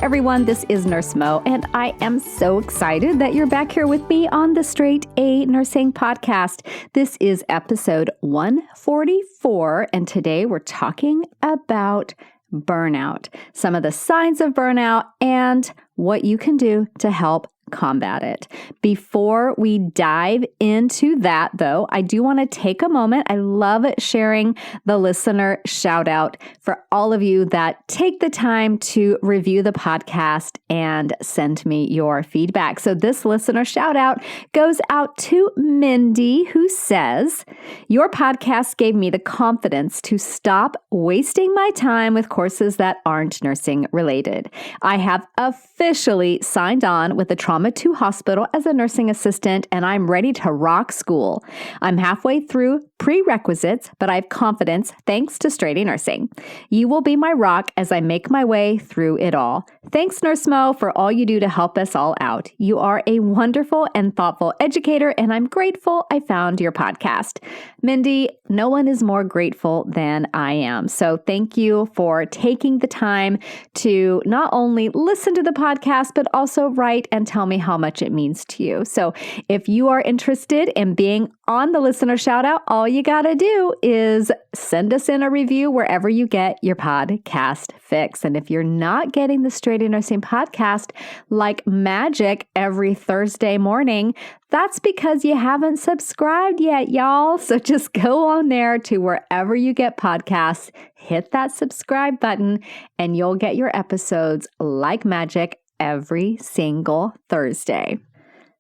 there, everyone. This is Nurse Mo, and I am so excited that you're back here with me on the Straight A Nursing Podcast. This is episode 144, and today we're talking about burnout, some of the signs of burnout, and what you can do to help combat it. Before we dive into that, though, I do want to take a moment. I love sharing the listener shout out for all of you that take the time to review the podcast and send me your feedback. So this listener shout out goes out to Mindy, who says, "Your podcast gave me the confidence to stop wasting my time with courses that aren't nursing related. I have officially signed on with the Trauma 2 Hospital as a nursing assistant, and I'm ready to rock school. I'm halfway through prerequisites, but I have confidence thanks to Straight A Nursing. You will be my rock as I make my way through it all. Thanks, Nurse Mo, for all you do to help us all out. You are a wonderful and thoughtful educator, and I'm grateful I found your podcast." Mindy, no one is more grateful than I am. So thank you for taking the time to not only listen to the podcast, but also write and tell me how much it means to you. So if you are interested in being on the listener shout out, all you got to do is send us in a review wherever you get your podcast fix. And if you're not getting the Straight A Nursing podcast like magic every Thursday morning, that's because you haven't subscribed yet, y'all. So just go on there to wherever you get podcasts, hit that subscribe button, and you'll get your episodes like magic every single Thursday.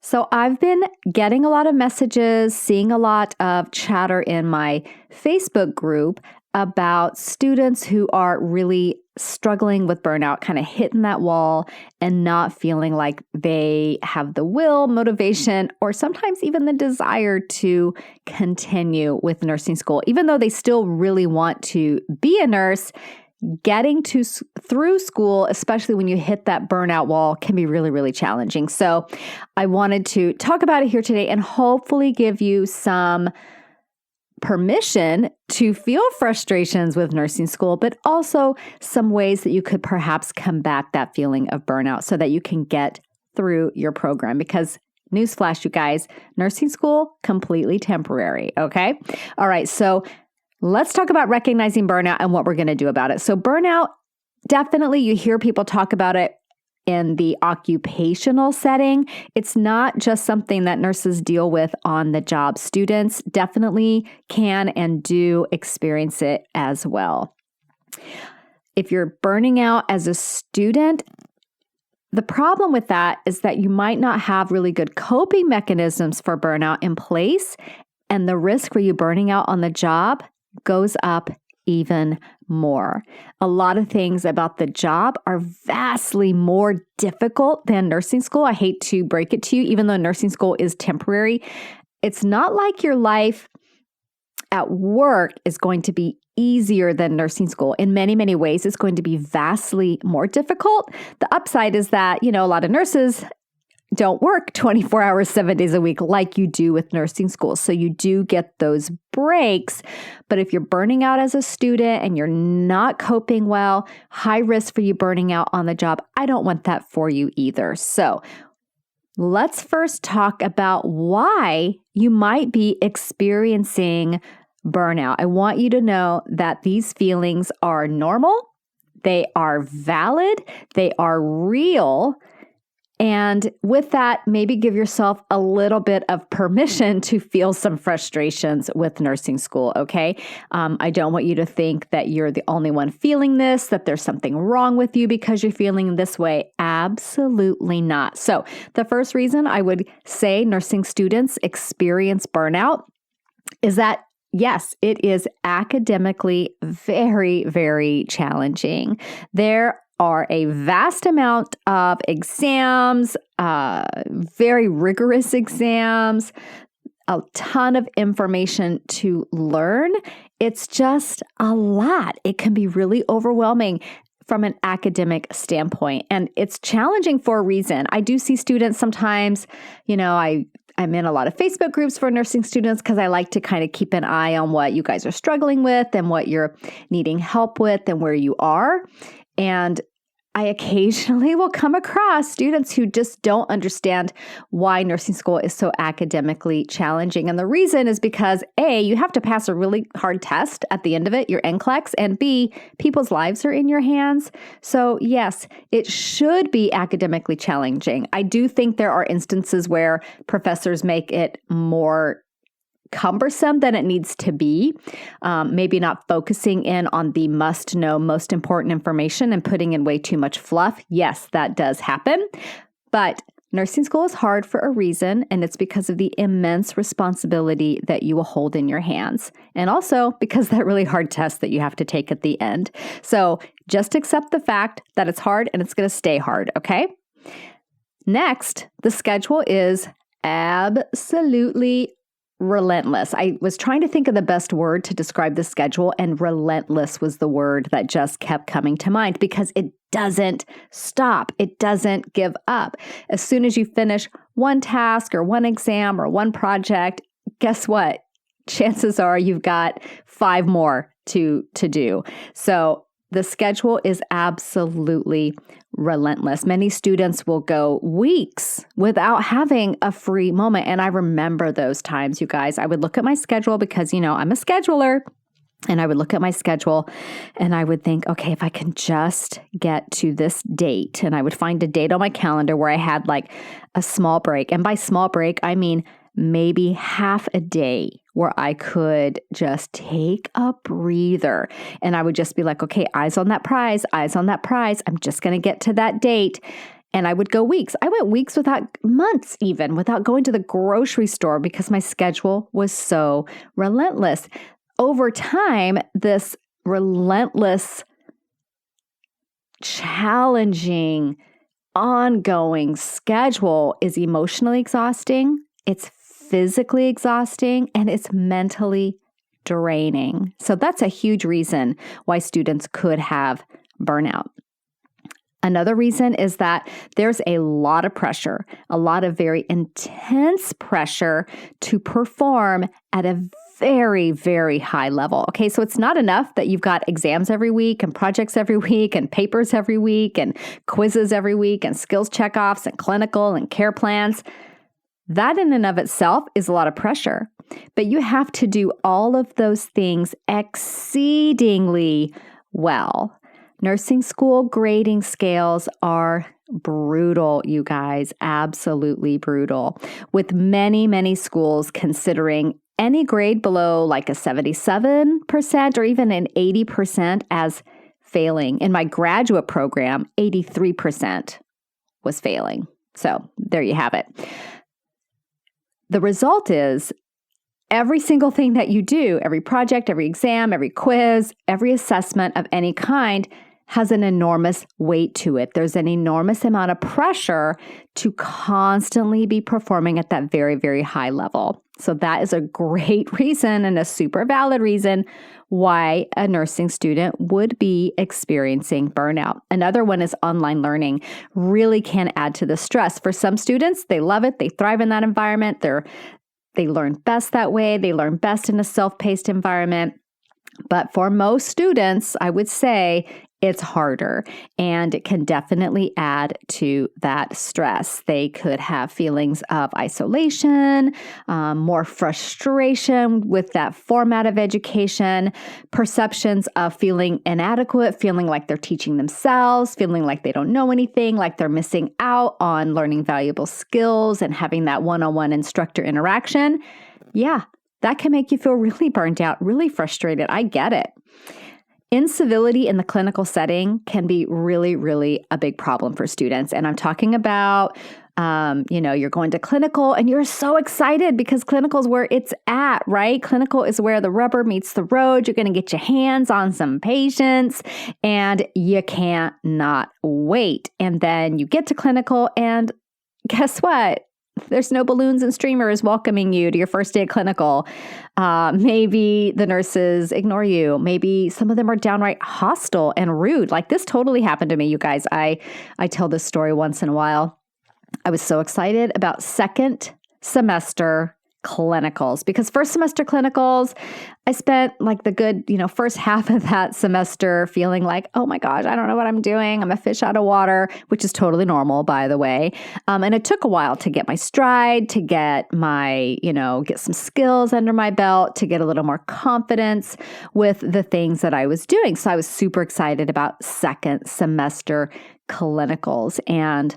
So I've been getting a lot of messages, seeing a lot of chatter in my Facebook group about students who are really struggling with burnout, kind of hitting that wall and not feeling like they have the will, motivation, or sometimes even the desire to continue with nursing school. Even though they still really want to be a nurse, getting through school, especially when you hit that burnout wall, can be really, really challenging. So I wanted to talk about it here today and hopefully give you some permission to feel frustrations with nursing school, but also some ways that you could perhaps combat that feeling of burnout so that you can get through your program. Because newsflash, you guys, nursing school, completely temporary, okay? All right, so let's talk about recognizing burnout and what we're going to do about it. So burnout, definitely you hear people talk about it in the occupational setting. It's not just something that nurses deal with on the job. Students definitely can and do experience it as well. If you're burning out as a student, the problem with that is that you might not have really good coping mechanisms for burnout in place, and the risk for you burning out on the job goes up even more. A lot of things about the job are vastly more difficult than nursing school. I hate to break it to you, even though nursing school is temporary. It's not like your life at work is going to be easier than nursing school. In many, many ways, it's going to be vastly more difficult. The upside is that, a lot of nurses don't work 24 hours, 7 days a week like you do with nursing school. So you do get those breaks. But if you're burning out as a student and you're not coping well, high risk for you burning out on the job. I don't want that for you either. So let's first talk about why you might be experiencing burnout. I want you to know that these feelings are normal. They are valid. They are real. And with that, maybe give yourself a little bit of permission to feel some frustrations with nursing school, okay? I don't want you to think that you're the only one feeling this, that there's something wrong with you because you're feeling this way. Absolutely not. So the first reason I would say nursing students experience burnout is that yes, it is academically very, very challenging. There are a vast amount of exams, very rigorous exams, a ton of information to learn. It's just a lot. It can be really overwhelming from an academic standpoint, and it's challenging for a reason. I do see students sometimes, I'm in a lot of Facebook groups for nursing students because I like to kind of keep an eye on what you guys are struggling with and what you're needing help with and where you are. And I occasionally will come across students who just don't understand why nursing school is so academically challenging. And the reason is because A, you have to pass a really hard test at the end of it, your NCLEX, and B, people's lives are in your hands. So yes, it should be academically challenging. I do think there are instances where professors make it more cumbersome than it needs to be, maybe not focusing in on the must-know, most important information and putting in way too much fluff. Yes, that does happen, but nursing school is hard for a reason, and it's because of the immense responsibility that you will hold in your hands, and also because that really hard test that you have to take at the end. So just accept the fact that it's hard and it's going to stay hard, okay? Next, the schedule is absolutely relentless. I was trying to think of the best word to describe the schedule, and relentless was the word that just kept coming to mind because it doesn't stop. It doesn't give up. As soon as you finish one task or one exam or one project, guess what? Chances are you've got 5 more to do. So the schedule is absolutely relentless. Many students will go weeks without having a free moment. And I remember those times, you guys. I would look at my schedule because, I'm a scheduler. And I would look at my schedule and I would think, okay, if I can just get to this date, and I would find a date on my calendar where I had like a small break. And by small break, I mean maybe half a day where I could just take a breather. And I would just be like, okay, eyes on that prize, eyes on that prize. I'm just going to get to that date. And I would go weeks. I went weeks without months even, without going to the grocery store because my schedule was so relentless. Over time, this relentless, challenging, ongoing schedule is emotionally exhausting. It's physically exhausting, and it's mentally draining. So that's a huge reason why students could have burnout. Another reason is that there's a lot of pressure, a lot of very intense pressure to perform at a very, very high level. Okay, so it's not enough that you've got exams every week and projects every week and papers every week and quizzes every week and skills checkoffs and clinical and care plans. That in and of itself is a lot of pressure, but you have to do all of those things exceedingly well. Nursing school grading scales are brutal, you guys, absolutely brutal, with many, many schools considering any grade below like a 77% or even an 80% as failing. In my graduate program, 83% was failing. So there you have it. The result is every single thing that you do, every project, every exam, every quiz, every assessment of any kind has an enormous weight to it. There's an enormous amount of pressure to constantly be performing at that very, very high level. So that is a great reason and a super valid reason why a nursing student would be experiencing burnout. Another one is online learning really can add to the stress. For some students, they love it. They thrive in that environment. They learn best that way. They learn best in a self-paced environment. But for most students, I would say it's harder, and it can definitely add to that stress. They could have feelings of isolation, more frustration with that format of education, perceptions of feeling inadequate, feeling like they're teaching themselves, feeling like they don't know anything, like they're missing out on learning valuable skills and having that one-on-one instructor interaction. Yeah, that can make you feel really burnt out, really frustrated. I get it. Incivility in the clinical setting can be really, really a big problem for students. And I'm talking about, you're going to clinical and you're so excited because clinical is where it's at, right? Clinical is where the rubber meets the road. You're going to get your hands on some patients and you can't not wait. And then you get to clinical and guess what? There's no balloons and streamers welcoming you to your first day of clinical. Maybe the nurses ignore you. Maybe some of them are downright hostile and rude. Like this totally happened to me, you guys. I tell this story once in a while. I was so excited about second semester clinicals, because first semester clinicals, I spent like the good, first half of that semester feeling like, oh my gosh, I don't know what I'm doing. I'm a fish out of water, which is totally normal, by the way. And it took a while to get my stride, to get my, get some skills under my belt, to get a little more confidence with the things that I was doing. So I was super excited about second semester clinicals and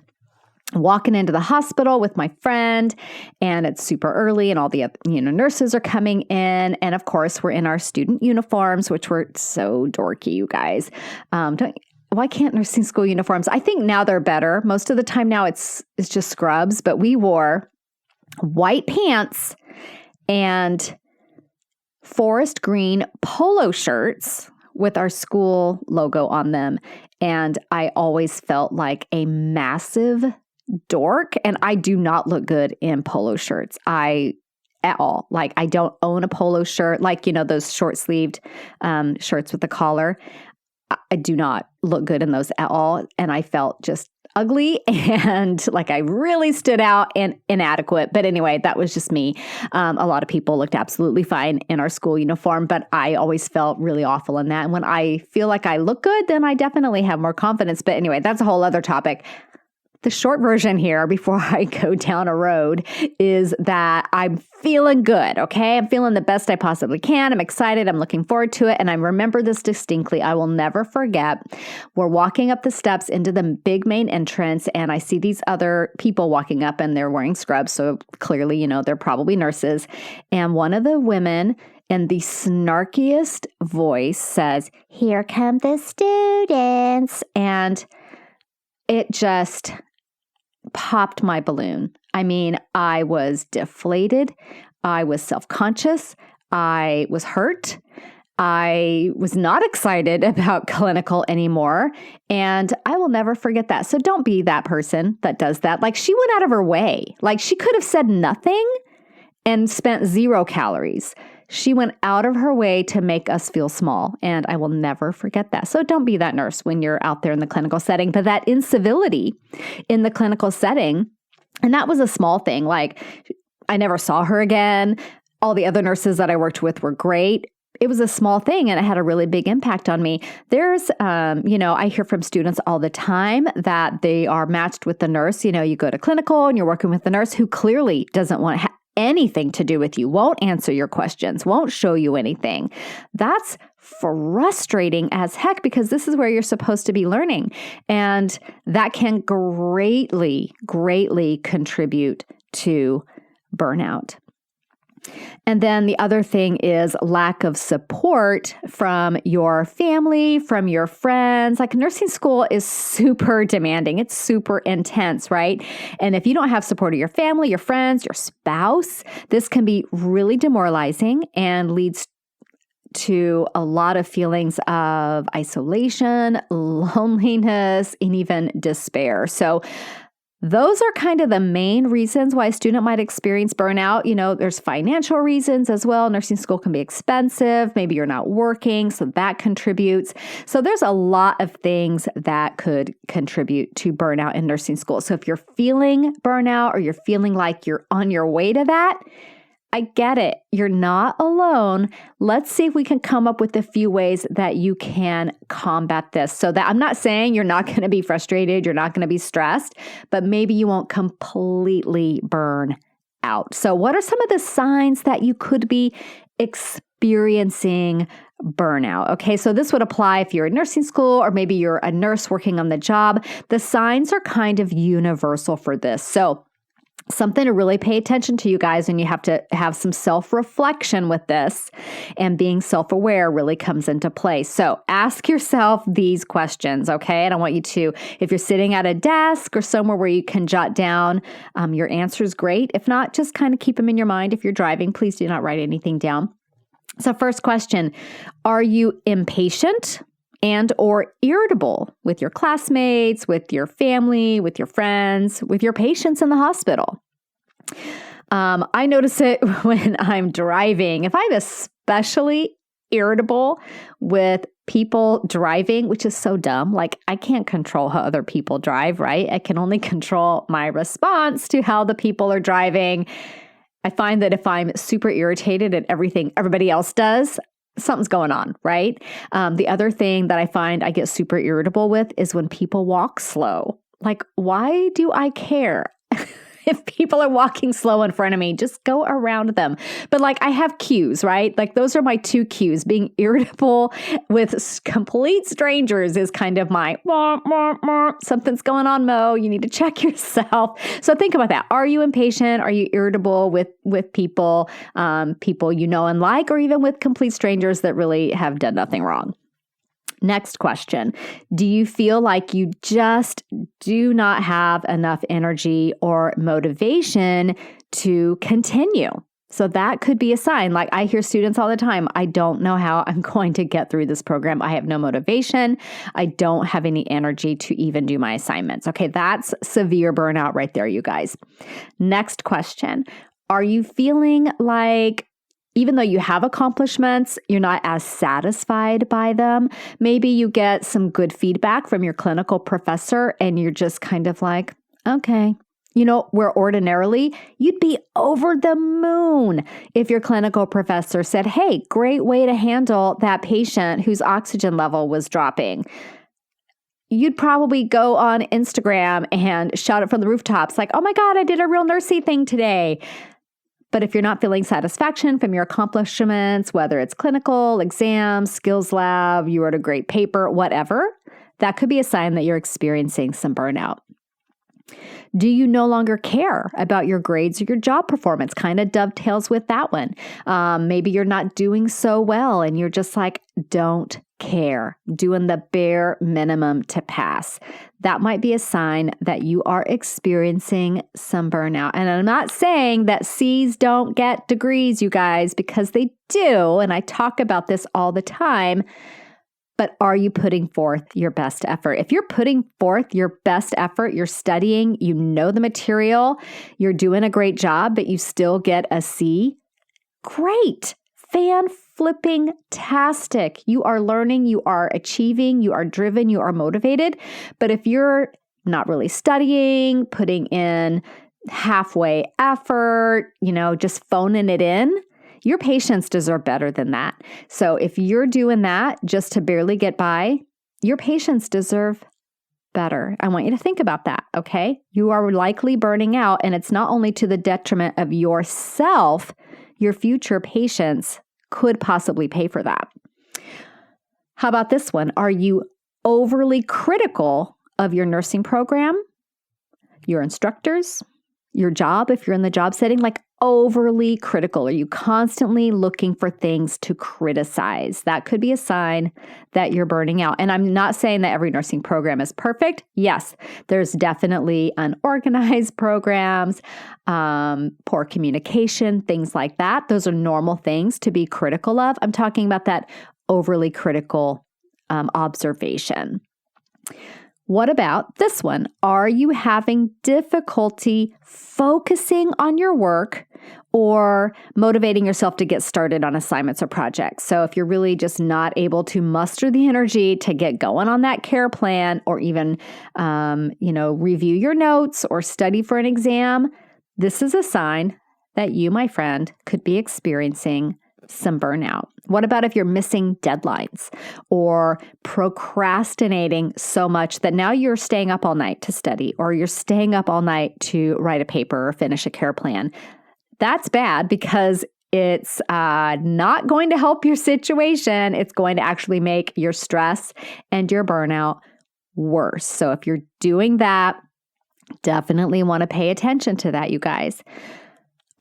walking into the hospital with my friend, and it's super early and all the nurses are coming in. And of course, we're in our student uniforms, which were so dorky, you guys. Why can't nursing school uniforms? I think now they're better. Most of the time now it's just scrubs, but we wore white pants and forest green polo shirts with our school logo on them. And I always felt like a massive dork, and I do not look good in polo shirts. At all. Like, I don't own a polo shirt, like, those short-sleeved shirts with the collar. I do not look good in those at all. And I felt just ugly and like I really stood out and inadequate. But anyway, that was just me. A lot of people looked absolutely fine in our school uniform, but I always felt really awful in that. And when I feel like I look good, then I definitely have more confidence. But anyway, that's a whole other topic. The short version here, before I go down a road, is that I'm feeling good, okay? I'm feeling the best I possibly can. I'm excited. I'm looking forward to it. And I remember this distinctly. I will never forget. We're walking up the steps into the big main entrance, and I see these other people walking up, and they're wearing scrubs. So clearly, they're probably nurses. And one of the women in the snarkiest voice says, "Here come the students." And it just popped my balloon. I mean, I was deflated. I was self-conscious. I was hurt. I was not excited about clinical anymore. And I will never forget that. So don't be that person that does that. Like, she went out of her way. Like, she could have said nothing and spent 0 calories. She went out of her way to make us feel small, and I will never forget that. So don't be that nurse when you're out there in the clinical setting. But that incivility in the clinical setting, and that was a small thing. Like, I never saw her again. All the other nurses that I worked with were great. It was a small thing, and it had a really big impact on me. There's, I hear from students all the time that they are matched with the nurse. You go to clinical and you're working with the nurse who clearly doesn't want to anything to do with you, won't answer your questions, won't show you anything. That's frustrating as heck, because this is where you're supposed to be learning. And that can greatly, greatly contribute to burnout. And then the other thing is lack of support from your family, from your friends. Like, nursing school is super demanding. It's super intense, right? And if you don't have support of your family, your friends, your spouse, this can be really demoralizing and leads to a lot of feelings of isolation, loneliness, and even despair. So those are kind of the main reasons why a student might experience burnout. There's financial reasons as well. Nursing school can be expensive. Maybe you're not working, so that contributes. So there's a lot of things that could contribute to burnout in nursing school. So if you're feeling burnout or you're feeling like you're on your way to that, I get it. You're not alone. Let's see if we can come up with a few ways that you can combat this. So that I'm not saying you're not going to be frustrated, you're not going to be stressed, but maybe you won't completely burn out. So what are some of the signs that you could be experiencing burnout? Okay, so this would apply if you're in nursing school or maybe you're a nurse working on the job. The signs are kind of universal for this. So something to really pay attention to, you guys, and you have to have some self-reflection with this, and being self-aware really comes into play. So ask yourself these questions, okay? And I want you to, if you're sitting at a desk or somewhere where you can jot down your answers, great. If not, just kind of keep them in your mind. If you're driving, please do not write anything down. So first question, are you impatient and or irritable with your classmates, with your family, with your friends, with your patients in the hospital? I notice it when I'm driving. If I'm especially irritable with people driving, which is so dumb, like I can't control how other people drive, right? I can only control my response to how the people are driving. I find that if I'm super irritated at everything everybody else does, something's going on, right? The other thing that I find I get super irritable with is when people walk slow. Like, why do I care? If people are walking slow in front of me, just go around them. But like, I have cues, right? Like, those are my two cues. Being irritable with complete strangers is kind of my, something's going on, Mo. You need to check yourself. So think about that. Are you impatient? Are you irritable with people, people you know and like, or even with complete strangers that really have done nothing wrong? Next question. Do you feel like you just do not have enough energy or motivation to continue? So that could be a sign. Like, I hear students all the time, I don't know how I'm going to get through this program. I have no motivation. I don't have any energy to even do my assignments. Okay, that's severe burnout right there, you guys. Next question. Are you feeling like even though you have accomplishments, you're not as satisfied by them? Maybe you get some good feedback from your clinical professor and you're just kind of like, okay. Where ordinarily you'd be over the moon if your clinical professor said, hey, great way to handle that patient whose oxygen level was dropping. You'd probably go on Instagram and shout it from the rooftops like, oh my God, I did a real nursey thing today. But if you're not feeling satisfaction from your accomplishments, whether it's clinical, exams, skills lab, you wrote a great paper, whatever, that could be a sign that you're experiencing some burnout. Do you no longer care about your grades or your job performance? Kind of dovetails with that one. Maybe you're not doing so well and you're just like, don't care, doing the bare minimum to pass. That might be a sign that you are experiencing some burnout. And I'm not saying that C's don't get degrees, you guys, because they do. And I talk about this all the time. But are you putting forth your best effort? If you're putting forth your best effort, you're studying, you know the material, you're doing a great job, but you still get a C, great. Fan-flipping-tastic. You are learning, you are achieving, you are driven, you are motivated. But if you're not really studying, putting in halfway effort, just phoning it in, your patients deserve better than that. So if you're doing that just to barely get by, your patients deserve better. I want you to think about that, okay? You are likely burning out, and it's not only to the detriment of yourself, your future patients could possibly pay for that. How about this one? Are you overly critical of your nursing program, your instructors, your job, if you're in the job setting, like overly critical? Are you constantly looking for things to criticize? That could be a sign that you're burning out. And I'm not saying that every nursing program is perfect. Yes, there's definitely unorganized programs, poor communication, things like that. Those are normal things to be critical of. I'm talking about that overly critical observation. What about this one? Are you having difficulty focusing on your work or motivating yourself to get started on assignments or projects? So if you're really just not able to muster the energy to get going on that care plan or even, review your notes or study for an exam, this is a sign that you, my friend, could be experiencing some burnout. What about if you're missing deadlines or procrastinating so much that now you're staying up all night to study, or you're staying up all night to write a paper or finish a care plan? That's bad because it's not going to help your situation. It's going to actually make your stress and your burnout worse. So if you're doing that, definitely want to pay attention to that, you guys.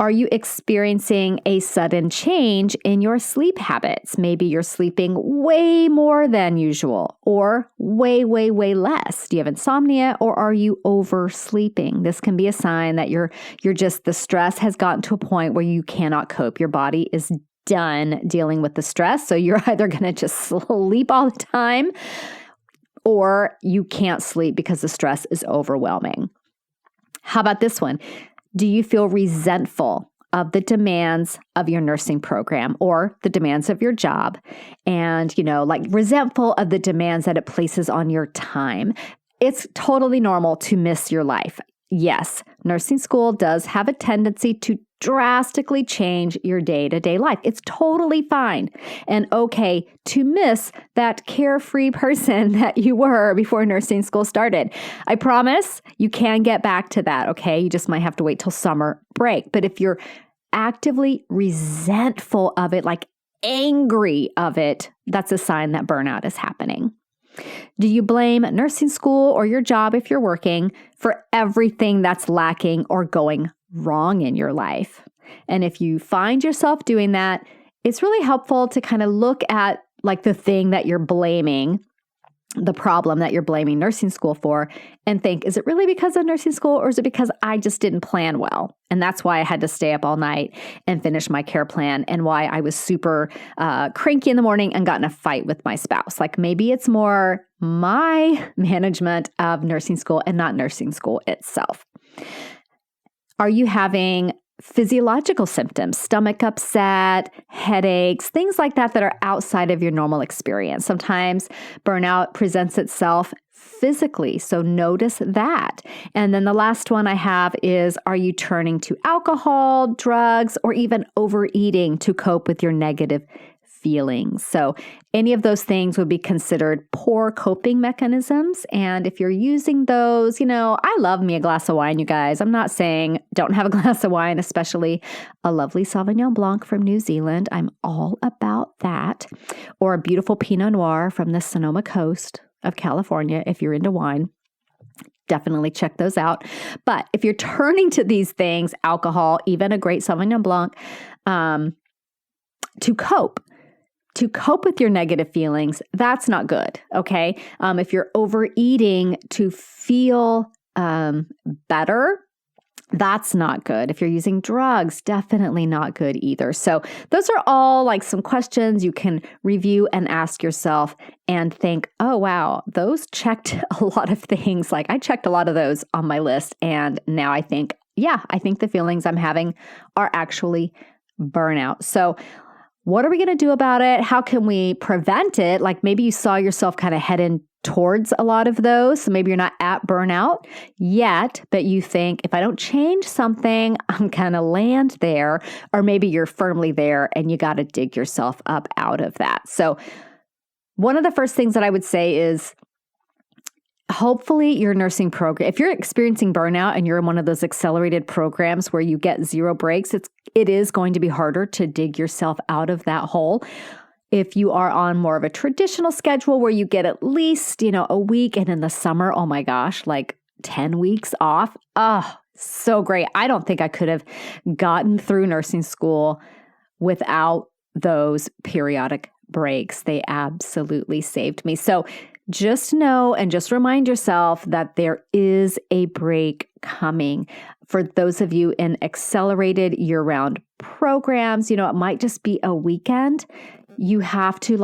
Are you experiencing a sudden change in your sleep habits? Maybe you're sleeping way more than usual or way, way, way less. Do you have insomnia or are you oversleeping? This can be a sign that the stress has gotten to a point where you cannot cope. Your body is done dealing with the stress. So you're either going to just sleep all the time or you can't sleep because the stress is overwhelming. How about this one? Do you feel resentful of the demands of your nursing program or the demands of your job? And, resentful of the demands that it places on your time. It's totally normal to miss your life. Yes, nursing school does have a tendency to drastically change your day-to-day life. It's totally fine and okay to miss that carefree person that you were before nursing school started. I promise you can get back to that, okay? You just might have to wait till summer break. But if you're actively resentful of it, like angry of it, that's a sign that burnout is happening. Do you blame nursing school or your job if you're working for everything that's lacking or going wrong in your life? And if you find yourself doing that, it's really helpful to kind of look at like the thing that you're blaming, the problem that you're blaming nursing school for, and think, is it really because of nursing school or is it because I just didn't plan well? And that's why I had to stay up all night and finish my care plan and why I was super cranky in the morning and got in a fight with my spouse. Like maybe it's more my management of nursing school and not nursing school itself. Are you having physiological symptoms, stomach upset, headaches, things like that are outside of your normal experience? Sometimes burnout presents itself physically, so notice that. And then the last one I have is, are you turning to alcohol, drugs, or even overeating to cope with your negative feelings? So any of those things would be considered poor coping mechanisms. And if you're using those, I love me a glass of wine, you guys. I'm not saying don't have a glass of wine, especially a lovely Sauvignon Blanc from New Zealand. I'm all about that. Or a beautiful Pinot Noir from the Sonoma coast of California. If you're into wine, definitely check those out. But if you're turning to these things, alcohol, even a great Sauvignon Blanc, to cope with your negative feelings, that's not good, okay? If you're overeating to feel better, that's not good. If you're using drugs, definitely not good either. So those are all like some questions you can review and ask yourself and think, oh, wow, those checked a lot of things. Like I checked a lot of those on my list. And now I think, I think the feelings I'm having are actually burnout. So what are we going to do about it? How can we prevent it? Like maybe you saw yourself kind of heading towards a lot of those. So maybe you're not at burnout yet, but you think if I don't change something, I'm going to land there. Or maybe you're firmly there and you got to dig yourself up out of that. So one of the first things that I would say is, hopefully your nursing program, if you're experiencing burnout and you're in one of those accelerated programs where you get 0 breaks, it is going to be harder to dig yourself out of that hole. If you are on more of a traditional schedule where you get at least, a week, and in the summer, oh my gosh, like 10 weeks off. Oh, so great. I don't think I could have gotten through nursing school without those periodic breaks. They absolutely saved me. So just know and just remind yourself that there is a break coming. For those of you in accelerated year-round programs, it might just be a weekend. You have to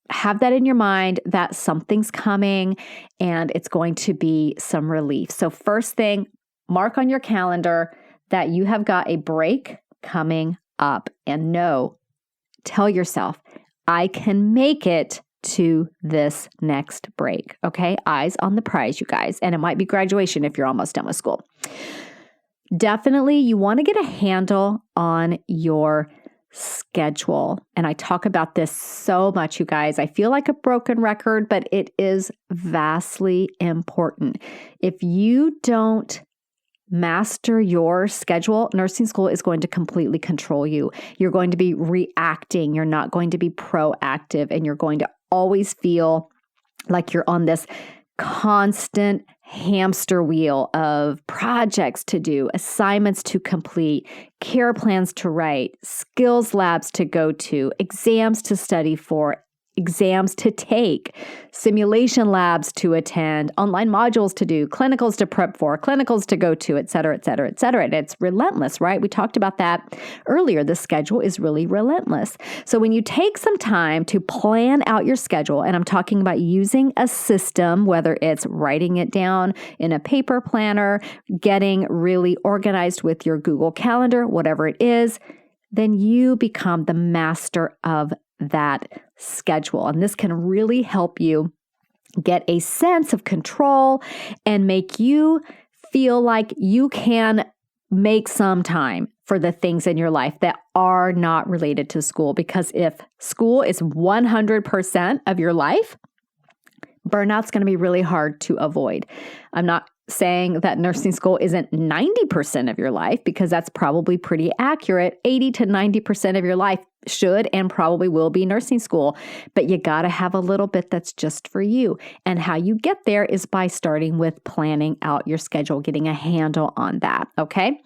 have that in your mind that something's coming and it's going to be some relief. So first thing, mark on your calendar that you have got a break coming up, and tell yourself, I can make it to this next break. Okay. Eyes on the prize, you guys. And it might be graduation if you're almost done with school. Definitely, you want to get a handle on your schedule. And I talk about this so much, you guys. I feel like a broken record, but it is vastly important. If you don't master your schedule, nursing school is going to completely control you. You're going to be reacting. You're not going to be proactive, and you're going to always feel like you're on this constant hamster wheel of projects to do, assignments to complete, care plans to write, skills labs to go to, exams to study for, exams to take, simulation labs to attend, online modules to do, clinicals to prep for, clinicals to go to, et cetera, et cetera, et cetera. And it's relentless, right? We talked about that earlier. The schedule is really relentless. So when you take some time to plan out your schedule, and I'm talking about using a system, whether it's writing it down in a paper planner, getting really organized with your Google Calendar, whatever it is, then you become the master of that schedule. And this can really help you get a sense of control and make you feel like you can make some time for the things in your life that are not related to school. Because if school is 100% of your life, burnout's going to be really hard to avoid. I'm not saying that nursing school isn't 90% of your life, because that's probably pretty accurate. 80 to 90% of your life should and probably will be nursing school, but you got to have a little bit that's just for you. And how you get there is by starting with planning out your schedule, getting a handle on that, okay?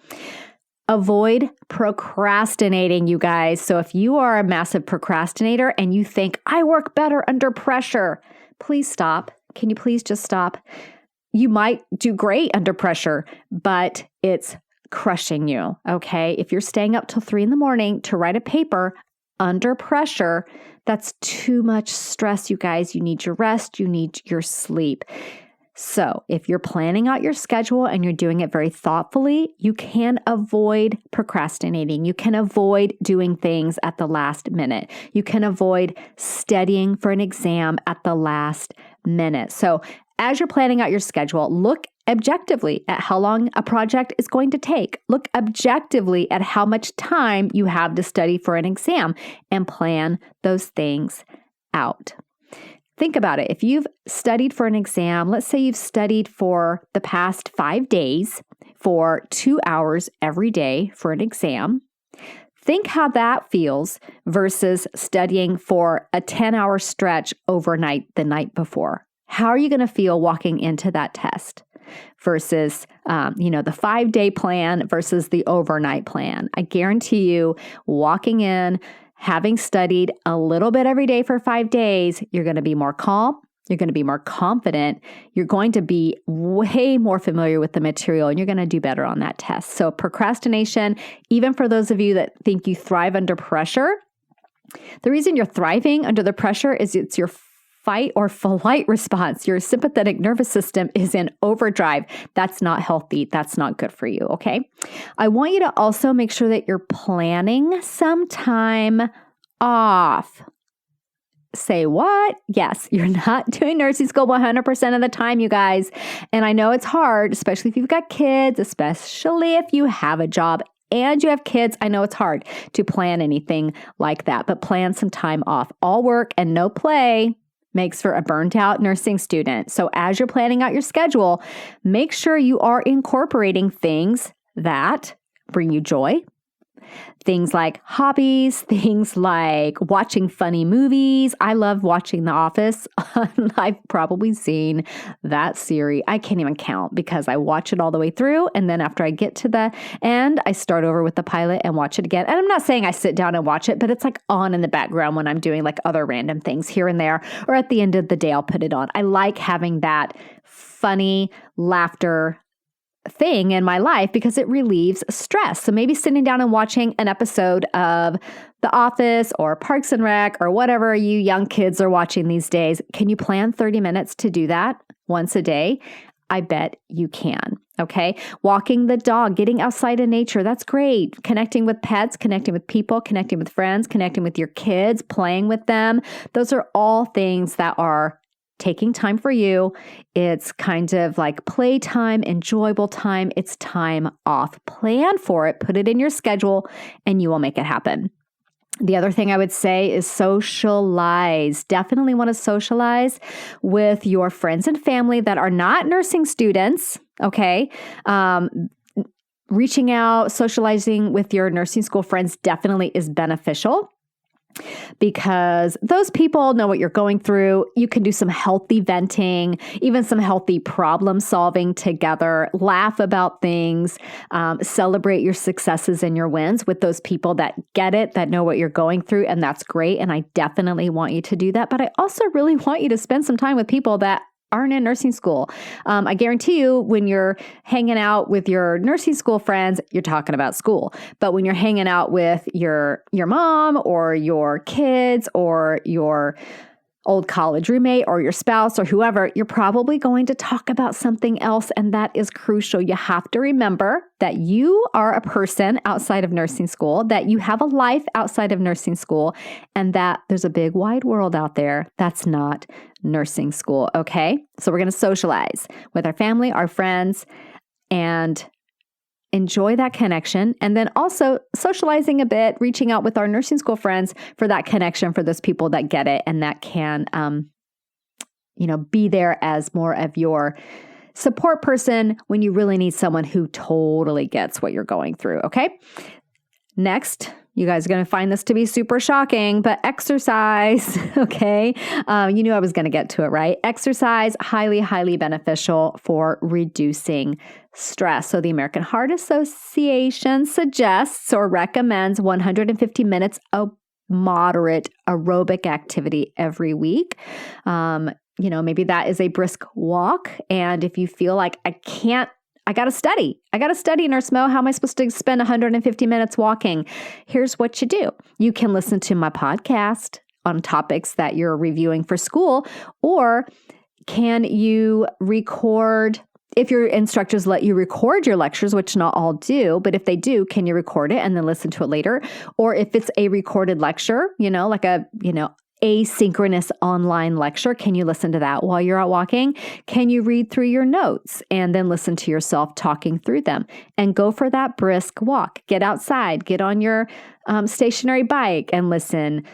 Avoid procrastinating, you guys. So if you are a massive procrastinator and you think, I work better under pressure, please stop. Can you please just stop? You might do great under pressure, but it's crushing you, okay? If you're staying up till 3 a.m. to write a paper under pressure, that's too much stress, you guys. You need your rest. You need your sleep. So if you're planning out your schedule and you're doing it very thoughtfully, you can avoid procrastinating. You can avoid doing things at the last minute. You can avoid studying for an exam at the last minute. So as you're planning out your schedule, look objectively at how long a project is going to take. Look objectively at how much time you have to study for an exam and plan those things out. Think about it. If you've studied for an exam, let's say you've studied for the past 5 days for 2 hours every day for an exam. Think how that feels versus studying for a 10-hour stretch overnight the night before. How are you going to feel walking into that test versus, the 5-day plan versus the overnight plan? I guarantee you, walking in, having studied a little bit every day for 5 days, you're going to be more calm. You're going to be more confident. You're going to be way more familiar with the material, and you're going to do better on that test. So procrastination, even for those of you that think you thrive under pressure, the reason you're thriving under the pressure is it's your fight or flight response. Your sympathetic nervous system is in overdrive. That's not healthy. That's not good for you, okay? I want you to also make sure that you're planning some time off. Say what? Yes, you're not doing nursing school 100% of the time, you guys. And I know it's hard, especially if you've got kids, especially if you have a job and you have kids. I know it's hard to plan anything like that, but plan some time off. All work and no play makes for a burnt out nursing student. So as you're planning out your schedule, make sure you are incorporating things that bring you joy. Things like hobbies, things like watching funny movies. I love watching The Office. I've probably seen that series. I can't even count because I watch it all the way through. And then after I get to the end, I start over with the pilot and watch it again. And I'm not saying I sit down and watch it, but it's like on in the background when I'm doing like other random things here and there. Or at the end of the day, I'll put it on. I like having that funny laughter thing in my life because it relieves stress. So maybe sitting down and watching an episode of The Office or Parks and Rec or whatever you young kids are watching these days. Can you plan 30 minutes to do that once a day? I bet you can. Okay. Walking the dog, getting outside in nature. That's great. Connecting with pets, connecting with people, connecting with friends, connecting with your kids, playing with them. Those are all things that are taking time for you. It's kind of like playtime, enjoyable time. It's time off. Plan for it, put it in your schedule, and you will make it happen. The other thing I would say is socialize. Definitely want to socialize with your friends and family that are not nursing students, okay? Reaching out, socializing with your nursing school friends definitely is beneficial, because those people know what you're going through. You can do some healthy venting, even some healthy problem solving together, laugh about things, celebrate your successes and your wins with those people that get it, that know what you're going through. And that's great. And I definitely want you to do that. But I also really want you to spend some time with people that aren't in nursing school. I guarantee you when you're hanging out with your nursing school friends, you're talking about school. But when you're hanging out with your mom or your kids or your old college roommate or your spouse or whoever, you're probably going to talk about something else. And that is crucial. You have to remember that you are a person outside of nursing school, that you have a life outside of nursing school, and that there's a big wide world out there that's not nursing school. Okay. So we're going to socialize with our family, our friends. and enjoy that connection. And then also socializing a bit, reaching out with our nursing school friends for that connection for those people that get it and that can, be there as more of your support person when you really need someone who totally gets what you're going through. Okay. Next, you guys are going to find this to be super shocking, but exercise, okay? You knew I was going to get to it, right? Exercise, highly, highly beneficial for reducing stress. So the American Heart Association suggests or recommends 150 minutes of moderate aerobic activity every week. Maybe that is a brisk walk. And if you feel like I got to study, Nurse Mo. How am I supposed to spend 150 minutes walking? Here's what you do. You can listen to my podcast on topics that you're reviewing for school, or can you record, if your instructors let you record your lectures, which not all do, but if they do, can you record it and then listen to it later? Or if it's a recorded lecture, like a asynchronous online lecture, can you listen to that while you're out walking? Can you read through your notes and then listen to yourself talking through them? And go for that brisk walk. Get outside, get on your stationary bike and listen.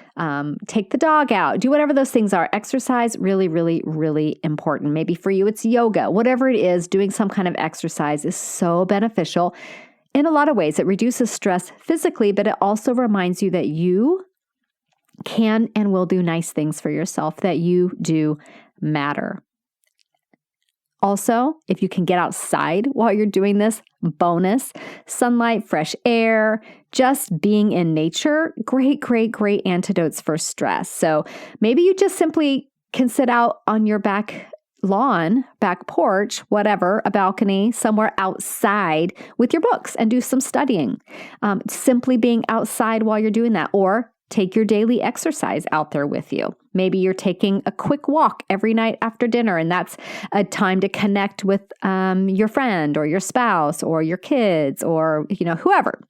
Take the dog out. Do whatever those things are. Exercise, really, really, really important. Maybe for you, it's yoga. Whatever it is, doing some kind of exercise is so beneficial. In a lot of ways, it reduces stress physically, but it also reminds you that you can and will do nice things for yourself, that you do matter. Also, if you can get outside while you're doing this, bonus, sunlight, fresh air, just being in nature, great, great, great antidotes for stress. So maybe you just simply can sit out on your back lawn, back porch, whatever, a balcony, somewhere outside with your books and do some studying. Simply being outside while you're doing that, or take your daily exercise out there with you. Maybe you're taking a quick walk every night after dinner, and that's a time to connect with your friend or your spouse or your kids or whoever.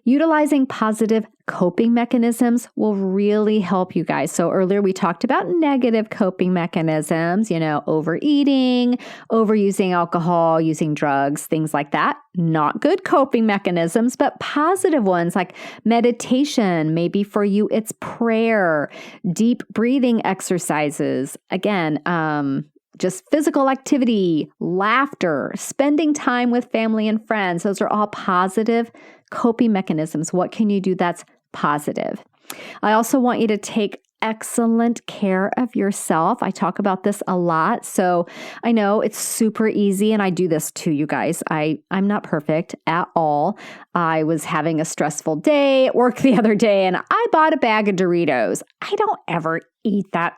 Utilizing positive coping mechanisms will really help you guys. So earlier we talked about negative coping mechanisms, overeating, overusing alcohol, using drugs, things like that. Not good coping mechanisms, but positive ones like meditation. Maybe for you, it's prayer, deep breathing exercises. Again, just physical activity, laughter, spending time with family and friends. Those are all positive coping mechanisms. What can you do that's positive? I also want you to take excellent care of yourself. I talk about this a lot. So I know it's super easy, and I do this too, you guys. I'm not perfect at all. I was having a stressful day at work the other day, and I bought a bag of Doritos. I don't ever eat that.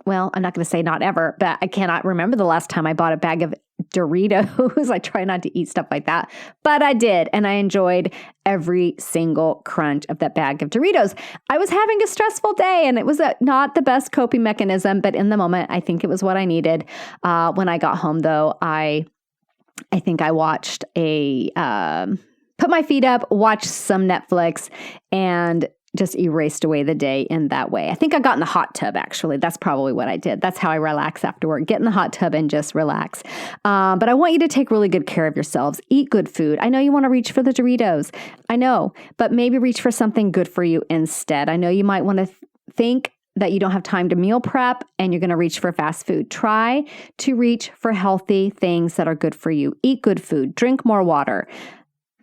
Well, I'm not going to say not ever, but I cannot remember the last time I bought a bag of Doritos. I try not to eat stuff like that, but I did, and I enjoyed every single crunch of that bag of Doritos. I was having a stressful day, and it was not the best coping mechanism, but in the moment, I think it was what I needed. When I got home, though, I think I watched put my feet up, watched some Netflix, and just erased away the day in that way. I think I got in the hot tub, actually. That's probably what I did. That's how I relax afterward. Get in the hot tub and just relax. But I want you to take really good care of yourselves. Eat good food. I know you want to reach for the Doritos. I know, but maybe reach for something good for you instead. I know you might want to think that you don't have time to meal prep and you're going to reach for fast food. Try to reach for healthy things that are good for you. Eat good food. Drink more water.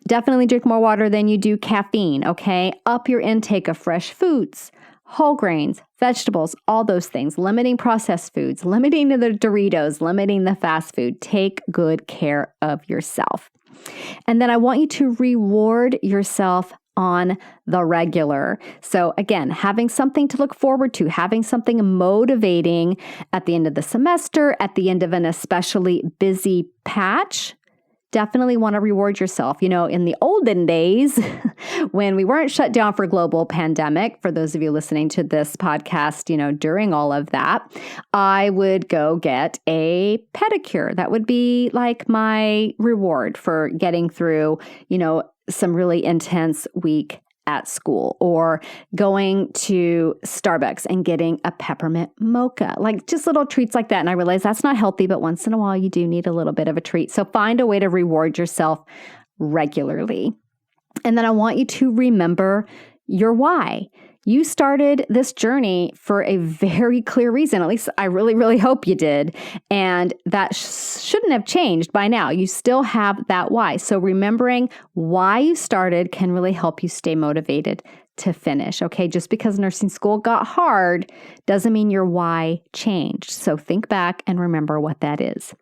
Definitely drink more water than you do caffeine, okay? Up your intake of fresh foods, whole grains, vegetables, all those things. Limiting processed foods, limiting the Doritos, limiting the fast food. Take good care of yourself. And then I want you to reward yourself on the regular. So again, having something to look forward to, having something motivating at the end of the semester, at the end of an especially busy patch. Definitely want to reward yourself. In the olden days, when we weren't shut down for global pandemic, for those of you listening to this podcast, during all of that, I would go get a pedicure. That would be like my reward for getting through, some really intense week at school, or going to Starbucks and getting a peppermint mocha, like just little treats like that. And I realize that's not healthy, but once in a while you do need a little bit of a treat. So find a way to reward yourself regularly. And then I want you to remember your why. You started this journey for a very clear reason. At least I really, really hope you did. And that shouldn't have changed by now. You still have that why. So remembering why you started can really help you stay motivated to finish. Okay, just because nursing school got hard doesn't mean your why changed. So think back and remember what that is.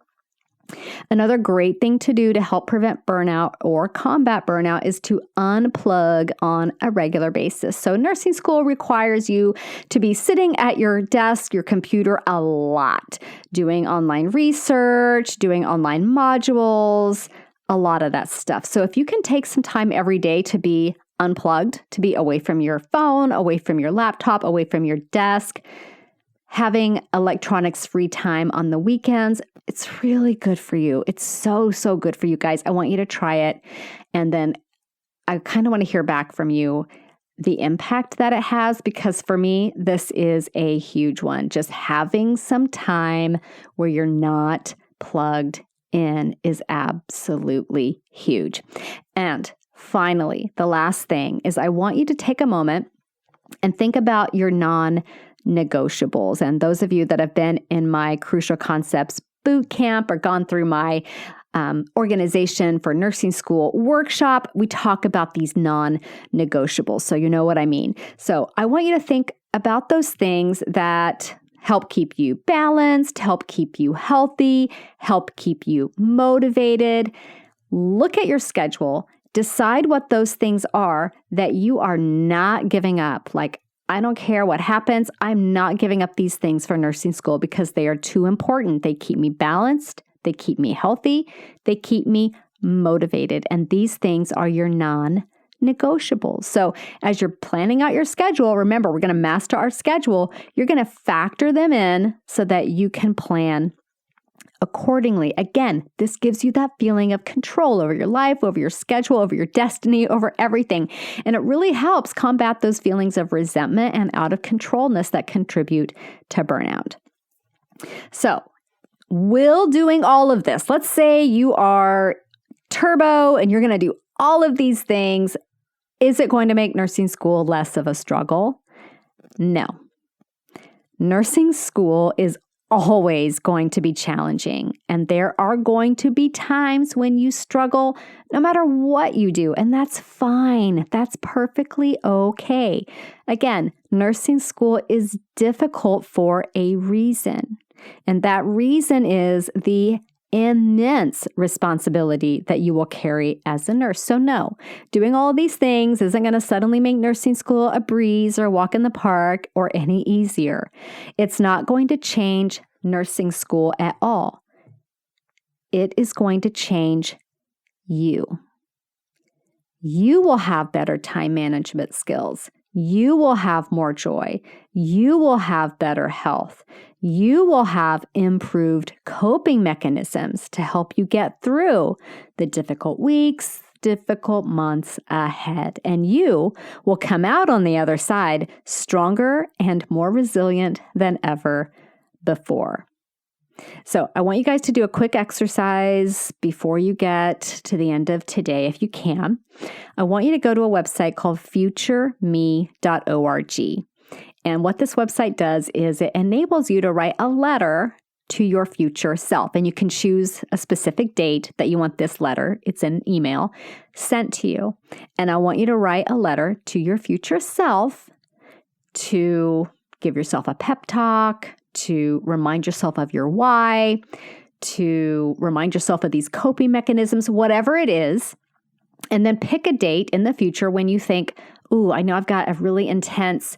Another great thing to do to help prevent burnout or combat burnout is to unplug on a regular basis. So nursing school requires you to be sitting at your desk, your computer a lot, doing online research, doing online modules, a lot of that stuff. So if you can take some time every day to be unplugged, to be away from your phone, away from your laptop, away from your desk, having electronics free time on the weekends, it's really good for you. It's so, so good for you guys. I want you to try it. And then I kind of want to hear back from you the impact that it has, because for me, this is a huge one. Just having some time where you're not plugged in is absolutely huge. And finally, the last thing is I want you to take a moment and think about your non-negotiables. And those of you that have been in my Crucial Concepts boot camp or gone through my organization for nursing school workshop, we talk about these non-negotiables. So you know what I mean. So I want you to think about those things that help keep you balanced, help keep you healthy, help keep you motivated. Look at your schedule. Decide what those things are that you are not giving up. Like, I don't care what happens. I'm not giving up these things for nursing school because they are too important. They keep me balanced. They keep me healthy. They keep me motivated. And these things are your non-negotiables. So as you're planning out your schedule, remember, we're going to master our schedule. You're going to factor them in so that you can plan accordingly. Again, this gives you that feeling of control over your life, over your schedule, over your destiny, over everything. And it really helps combat those feelings of resentment and out of controlness that contribute to burnout. So, will doing all of this, let's say you are turbo and you're going to do all of these things, is it going to make nursing school less of a struggle? No. Nursing school is always going to be challenging. And there are going to be times when you struggle no matter what you do. And that's fine. That's perfectly okay. Again, nursing school is difficult for a reason. And that reason is the immense responsibility that you will carry as a nurse. So no, doing all of these things isn't going to suddenly make nursing school a breeze or walk in the park or any easier. It's not going to change nursing school at all. It is going to change you. You will have better time management skills. You will have more joy. You will have better health. You will have improved coping mechanisms to help you get through the difficult weeks, difficult months ahead. And you will come out on the other side stronger and more resilient than ever before. So I want you guys to do a quick exercise before you get to the end of today, if you can. I want you to go to a website called futureme.org. And what this website does is it enables you to write a letter to your future self. And you can choose a specific date that you want this letter, it's an email, sent to you. And I want you to write a letter to your future self to give yourself a pep talk, to remind yourself of your why, to remind yourself of these coping mechanisms, whatever it is. And then pick a date in the future when you think, ooh, I know I've got a really intense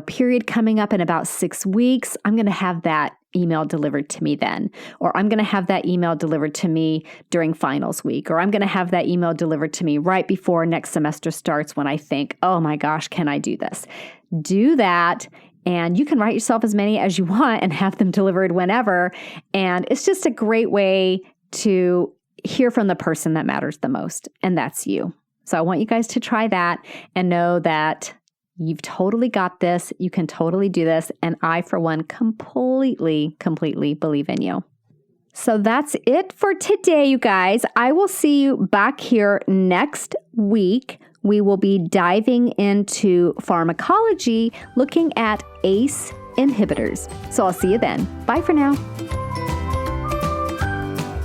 period coming up in about 6 weeks. I'm going to have that email delivered to me then. Or I'm going to have that email delivered to me during finals week. Or I'm going to have that email delivered to me right before next semester starts when I think, oh my gosh, can I do this? Do that. And you can write yourself as many as you want and have them delivered whenever. And it's just a great way to hear from the person that matters the most. And that's you. So I want you guys to try that and know that you've totally got this. You can totally do this. And I, for one, completely believe in you. So that's it for today, you guys. I will see you back here next week. We will be diving into pharmacology, looking at ACE inhibitors. So I'll see you then. Bye for now.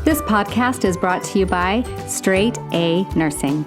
This podcast is brought to you by Straight A Nursing.